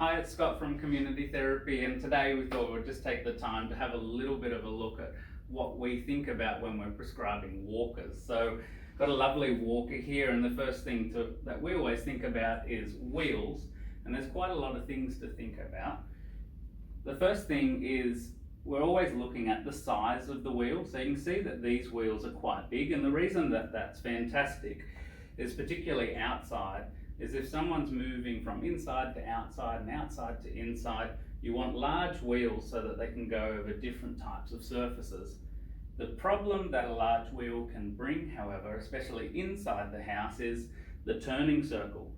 Hi, it's Scott from Community Therapy, and today we thought we'd just take the time to have a little bit of a look at what we think about when we're prescribing walkers. So, got a lovely walker here, and the first thing that we always think about is wheels, and there's quite a lot of things to think about. The first thing is we're always looking at the size of the wheel, so you can see that these wheels are quite big, and the reason that that's fantastic is particularly outside, is if someone's moving from inside to outside and outside to inside, you want large wheels so that they can go over different types of surfaces. The problem that a large wheel can bring, however, especially inside the house, is the turning circle.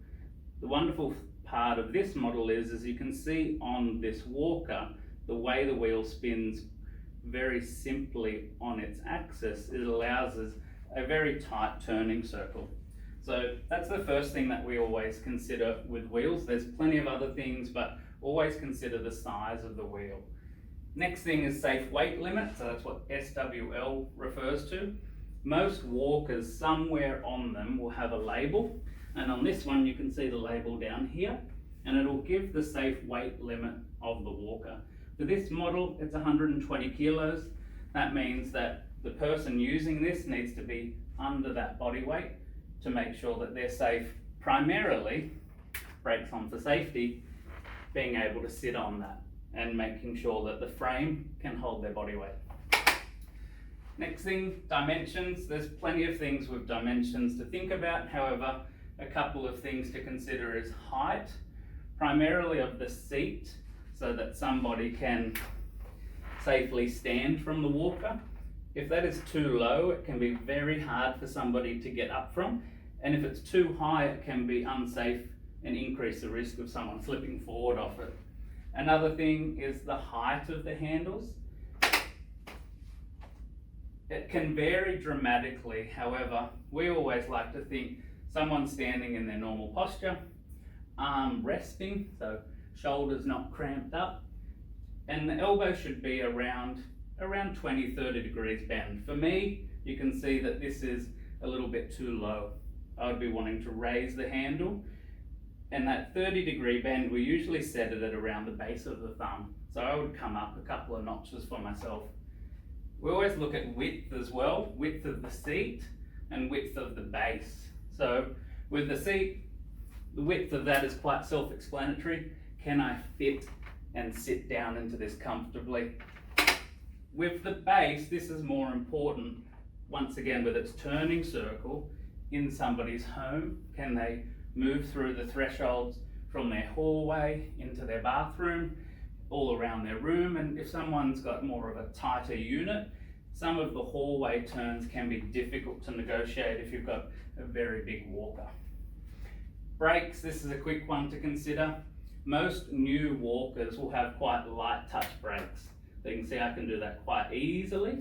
The wonderful part of this model is you can see on this walker, the way the wheel spins very simply on its axis, it allows us a very tight turning circle. So that's the first thing that we always consider with wheels. There's plenty of other things, but always consider the size of the wheel. Next thing is safe weight limit, so that's what SWL refers to. Most walkers, somewhere on them will have a label, and on this one you can see the label down here, and it'll give the safe weight limit of the walker. For this model, it's 120 kilos. That means that the person using this needs to be under that body weight to make sure that they're safe, primarily, brakes on for safety, being able to sit on that and making sure that the frame can hold their body weight. Next thing, dimensions. There's plenty of things with dimensions to think about. However, a couple of things to consider is height, primarily of the seat, so that somebody can safely stand from the walker. If that is too low, it can be very hard for somebody to get up from. And if it's too high, it can be unsafe and increase the risk of someone slipping forward off it. Another thing is the height of the handles. It can vary dramatically. However, we always like to think someone standing in their normal posture, arm resting, so shoulders not cramped up, and the elbow should be around 20-30 degrees bend. For me, you can see that this is a little bit too low. I would be wanting to raise the handle, and that 30-degree bend, we usually set it at around the base of the thumb. So I would come up a couple of notches for myself. We always look at width as well, width of the seat and width of the base. So with the seat, the width of that is quite self-explanatory. Can I fit and sit down into this comfortably? With the base, this is more important. Once again, with its turning circle in somebody's home, can they move through the thresholds from their hallway into their bathroom, all around their room? And if someone's got more of a tighter unit, some of the hallway turns can be difficult to negotiate if you've got a very big walker. Brakes, this is a quick one to consider. Most new walkers will have quite light touch brakes. So you can see I can do that quite easily,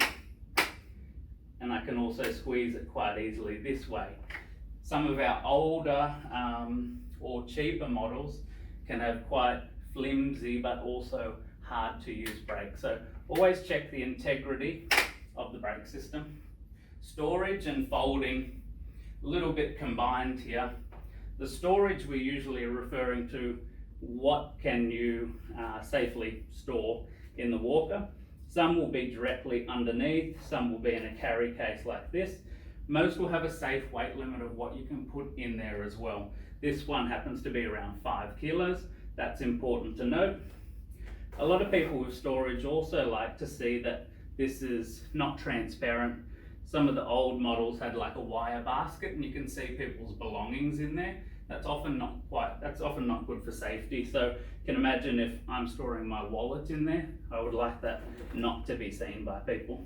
and I can also squeeze it quite easily this way. Some of our older or cheaper models can have quite flimsy but also hard to use brakes. So always check the integrity of the brake system. Storage and folding, a little bit combined here. The storage, we usually are referring to what can you safely store in the walker. Some will be directly underneath, some will be in a carry case like this. Most will have a safe weight limit of what you can put in there as well. This one happens to be around 5 kilos. That's important to note. A lot of people with storage also like to see that this is not transparent. Some of the old models had like a wire basket and you can see people's belongings in there. That's often not good for safety. So you can imagine if I'm storing my wallet in there, I would like that not to be seen by people.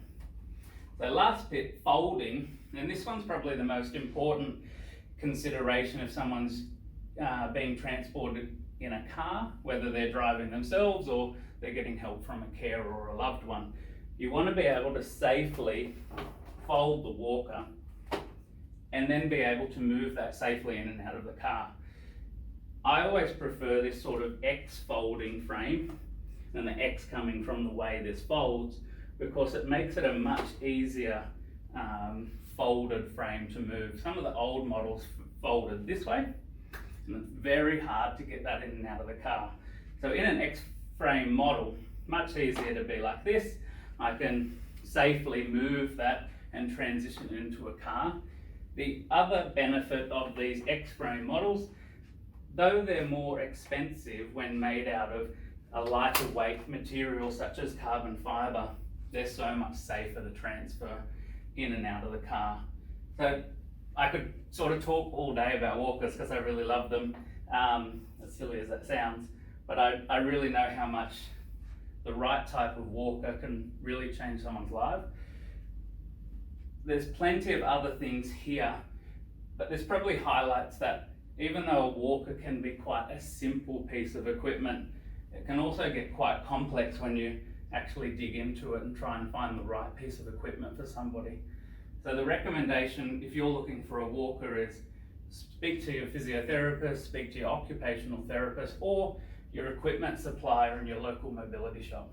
So last bit, folding, and this one's probably the most important consideration if someone's being transported in a car, whether they're driving themselves or they're getting help from a carer or a loved one. You want to be able to safely fold the walker and then be able to move that safely in and out of the car. I always prefer this sort of X folding frame, and the X coming from the way this folds, because it makes it a much easier folded frame to move. Some of the old models folded this way, and it's very hard to get that in and out of the car. So in an X-frame model, much easier to be like this. I can safely move that and transition it into a car. The other benefit of these X-frame models, though they're more expensive when made out of a lighter weight material such as carbon fibre, they're so much safer to transfer in and out of the car. So I could sort of talk all day about walkers because I really love them, as silly as that sounds, but I really know how much the right type of walker can really change someone's life. There's plenty of other things here, but this probably highlights that even though a walker can be quite a simple piece of equipment, it can also get quite complex when you actually dig into it and try and find the right piece of equipment for somebody. So the recommendation, if you're looking for a walker, is speak to your physiotherapist, speak to your occupational therapist, or your equipment supplier in your local mobility shop.